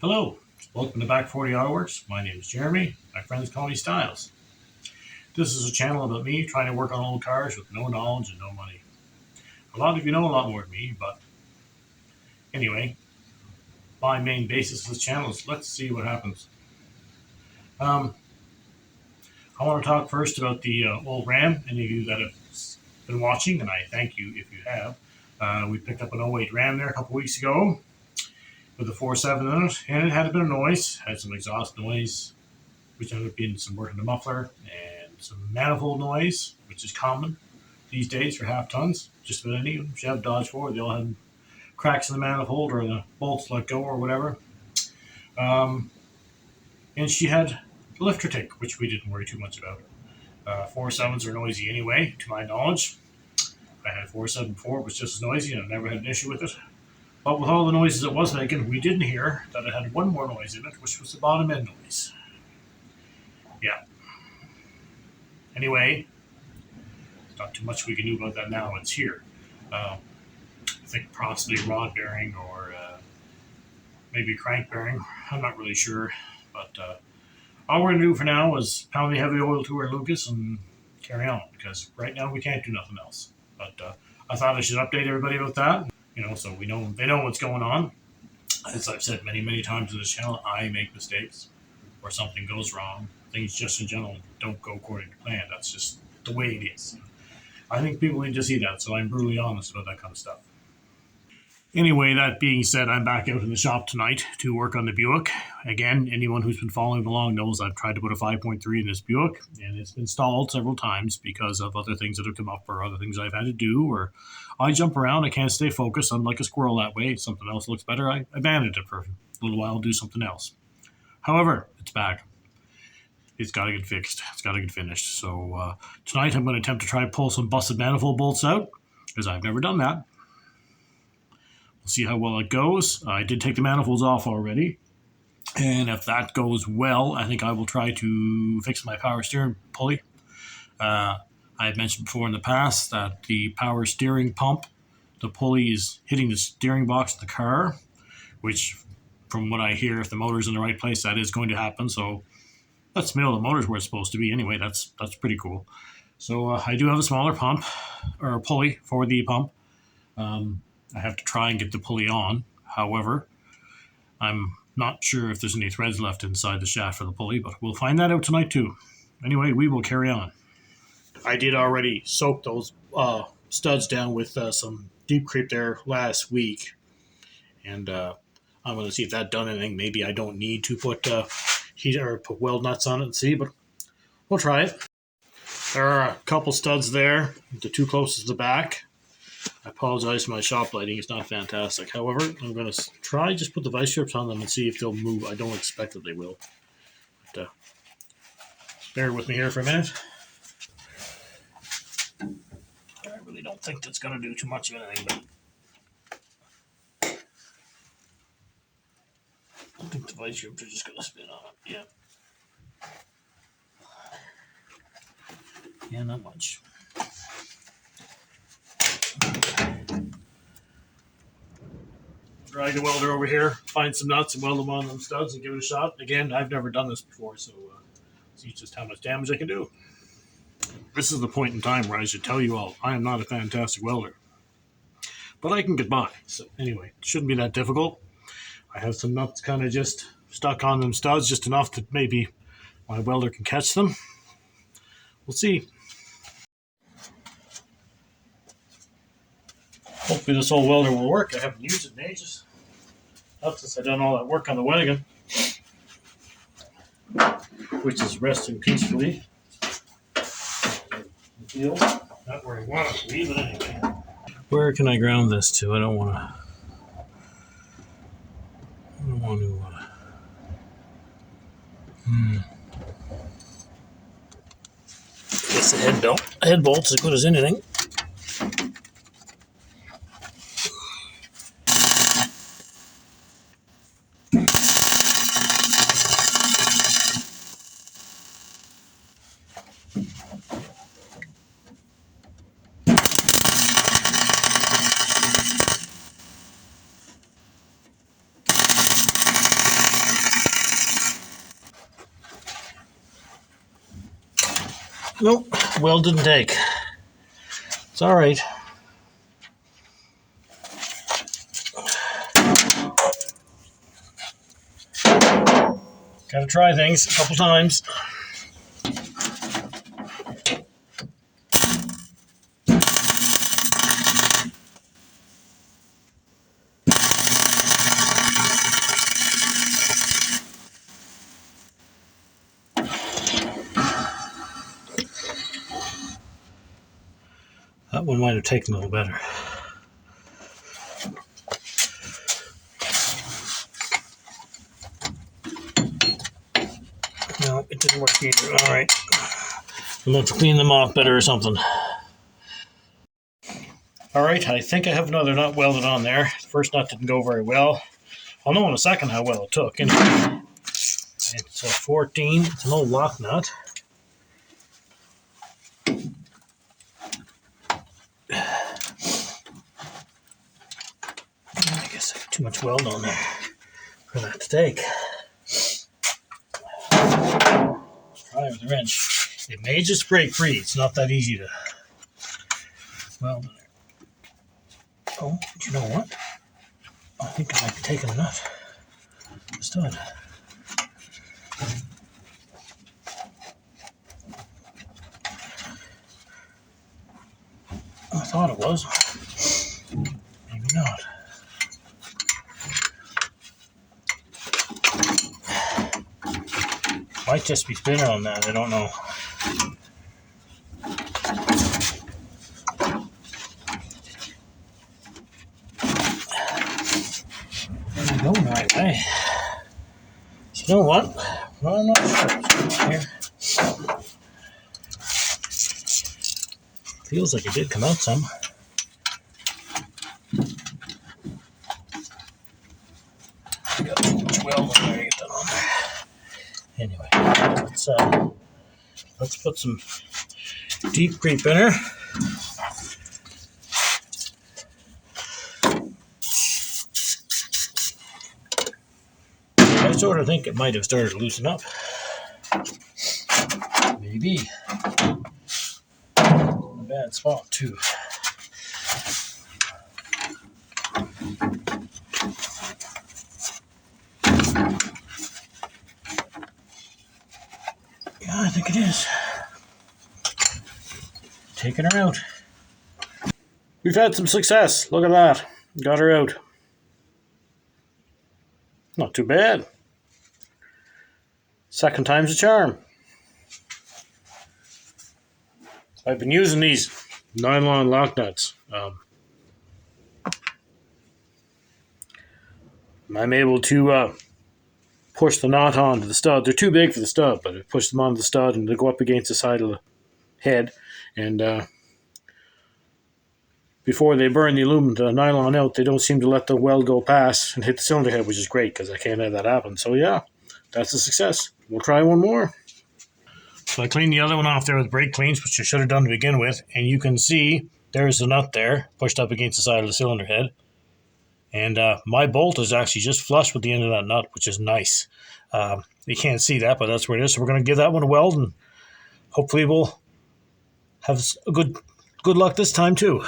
Hello, welcome to Back 40 Autoworks. My name is Jeremy. My friends call me Styles. This is a channel about me trying to work on old cars with no knowledge and no money. A lot of you know a lot more than me, but anyway, my main basis of this channel is let's see what happens. Um, I want to talk first about the old Ram. Any of you that have been watching, and I thank you if you have. We picked up an '08 Ram there a couple weeks ago with a 4.7 in it, and it had a bit of noise, had some exhaust noise, which ended up being some work in the muffler, and some manifold noise, which is common these days for half tons. Just about any Chev, Dodge, Ford, they all have cracks in the manifold or the bolts let go or whatever. And she had a lifter tick, which we didn't worry too much about. 4.7s are noisy anyway, to my knowledge. I had 4.7 before, it was just as noisy, and I never had an issue with it. But with all the noises it was making, we didn't hear that it had one more noise in it, which was the bottom end noise. Yeah. Anyway, not too much we can do about that now. It's here. I think possibly a rod bearing or maybe a crank bearing. I'm not really sure. But all we're going to do for now is pound the heavy oil to her Lucas and carry on because right now we can't do nothing else. But I thought I should update everybody about that. So we know they know what's going on. As I've said many, many times on this channel, I make mistakes or something goes wrong. Things just in general don't go according to plan. That's just the way it is. I think people need to see that, so I'm brutally honest about that kind of stuff. Anyway, that being said, I'm back out in the shop tonight to work on the Buick. Again, anyone who's been following along knows I've tried to put a 5.3 in this Buick, and it's been stalled several times because of other things that have come up or other things I've had to do, or I jump around, I can't stay focused, I'm like a squirrel that way. If something else looks better, I abandon it for a little while and do something else. However, it's back. It's got to get fixed. It's got to get finished. So tonight I'm going to attempt to try to pull some busted manifold bolts out because I've never done that. We'll see how well it goes. I did take the manifolds off already. And if that goes well, I think I will try to fix my power steering pulley. I had mentioned before in the past that the power steering pump, the pulley is hitting the steering box of the car, which from what I hear, if the motor's in the right place, that is going to happen. So let's mill the motor's where it's supposed to be anyway. That's pretty cool. So I do have a smaller pump or a pulley for the pump. I have to try and get the pulley on. However, I'm not sure if there's any threads left inside the shaft for the pulley, but we'll find that out tonight too. Anyway, we will carry on. I did already soak those studs down with some deep creep there last week, and I'm going to see if that done anything. Maybe I don't need to put heat or put weld nuts on it and see, but we'll try it. There are a couple studs there, the two closest to the back. I apologize for my shop lighting, it's not fantastic. However, I'm going to try just put the vice strips on them and see if they'll move. I don't expect that they will. But, bear with me here for a minute. I really don't think that's going to do too much of anything, but I think the vice strips are just going to spin on it. Yeah, not much. Drag the welder over here, find some nuts and weld them on them studs and give it a shot. Again, I've never done this before, so see just how much damage I can do. This is the point in time where I should tell you all, I am not a fantastic welder, but I can get by. So anyway, it shouldn't be that difficult. I have some nuts kind of just stuck on them studs, just enough that maybe my welder can catch them. We'll see. Hopefully this old welder will work. I haven't used it in ages. Not since I've done all that work on the wagon, which is resting peacefully. Not where I want it to be, but anyway. Where can I ground this to? I don't want to. Guess the head bolt's as good as anything. Nope, weld didn't take. It's all right. Gotta try things a couple times. That one might have taken a little better. No, it didn't work either. All right. We'll have to clean them off better or something. All right, I think I have another nut welded on there. The first nut didn't go very well. I'll know in a second how well it took. Anyway, it's a 14. It's an old lock nut. I guess I have too much weld on there for that to take. Try with a wrench. It may just break free. It's not that easy to weld in there. Oh, you know what? I think I might be taking a nut. The stud. I thought it was. Maybe not. Might just be spinner on that. I don't know. I'm going the right way. So you know what? Well, I'm not sure. Here. Feels like it did come out some. I got too much weld on there to get that on there. Anyway, let's put some deep creep in her. I sort of think it might have started to loosen up. Maybe. In a bad spot too. Yeah, I think it is. Taking her out. We've had some success. Look at that. Got her out. Not too bad. Second time's a charm. I've been using these nylon lock nuts. I'm able to push the knot onto the stud. They're too big for the stud, but I push them onto the stud and they go up against the side of the head. And before they burn the nylon out, they don't seem to let the weld go past and hit the cylinder head, which is great because I can't have that happen. So yeah, that's a success. We'll try one more. So I cleaned the other one off there with brake cleans, which I should have done to begin with. And you can see there's the nut there pushed up against the side of the cylinder head. And my bolt is actually just flush with the end of that nut, which is nice. You can't see that, but that's where it is. So we're going to give that one a weld, and hopefully we'll have a good luck this time too.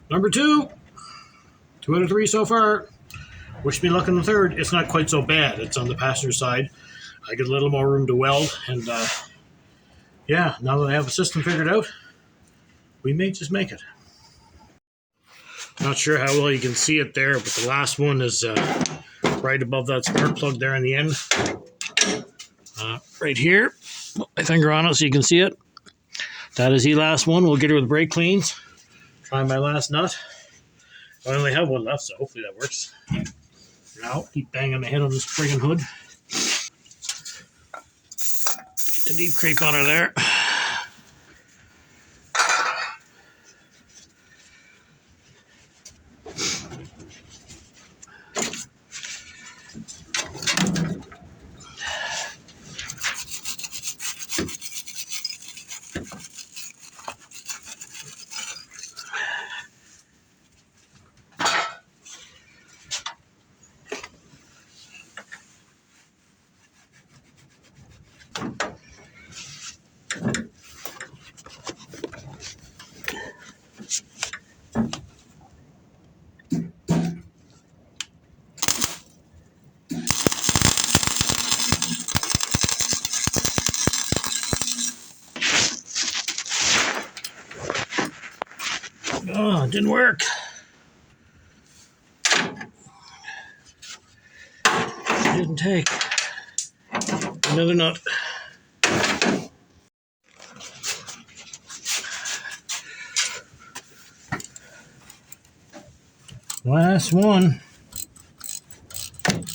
Number 2. 2 out of 3 so far. Wish me luck on the third. It's not quite so bad. It's on the passenger side. I get a little more room to weld, and yeah, now that I have a system figured out, we may just make it. Not sure how well you can see it there, but the last one is right above that spark plug there in the end. Right here. Put my finger on it so you can see it. That is the last one. We'll get her with brake cleans. Try my last nut. I only have one left, so hopefully that works. Now, keep banging my head on this friggin' hood. Get the deep creep on her there. it didn't work. Didn't take. Another nut. Last one.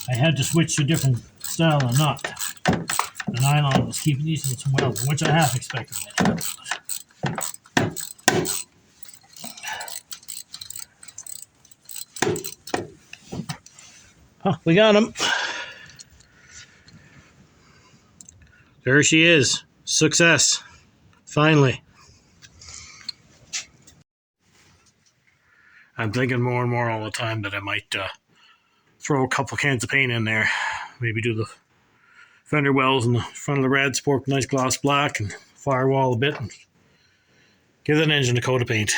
I had to switch to a different style of nut. The nylon was keeping these in some welding, which I half expected. Huh, we got him. There she is. Success. Finally. I'm thinking more and more all the time that I might throw a couple cans of paint in there. Maybe do the fender wells in the front of the rad sport, nice gloss black, and firewall a bit, and give that engine a coat of paint.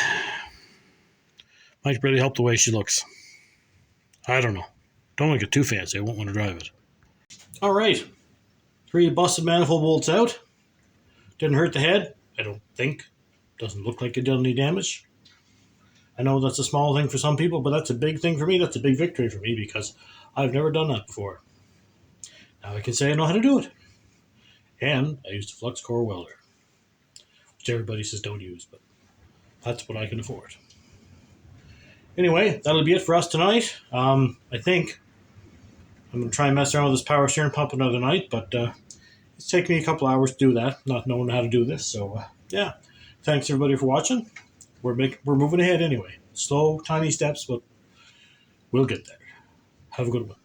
Might really help the way she looks. I don't know. Don't want to get too fancy. I won't want to drive it. All right. 3 busted manifold bolts out. Didn't hurt the head, I don't think. Doesn't look like it did any damage. I know that's a small thing for some people, but that's a big thing for me. That's a big victory for me because I've never done that before. Now I can say I know how to do it. And I used a flux core welder, which everybody says don't use, but that's what I can afford. Anyway, that'll be it for us tonight. I think I'm going to try and mess around with this power steering pump another night, but it's taken me a couple hours to do that, not knowing how to do this. So, yeah. Thanks, everybody, for watching. We're moving ahead anyway. Slow, tiny steps, but we'll get there. Have a good one.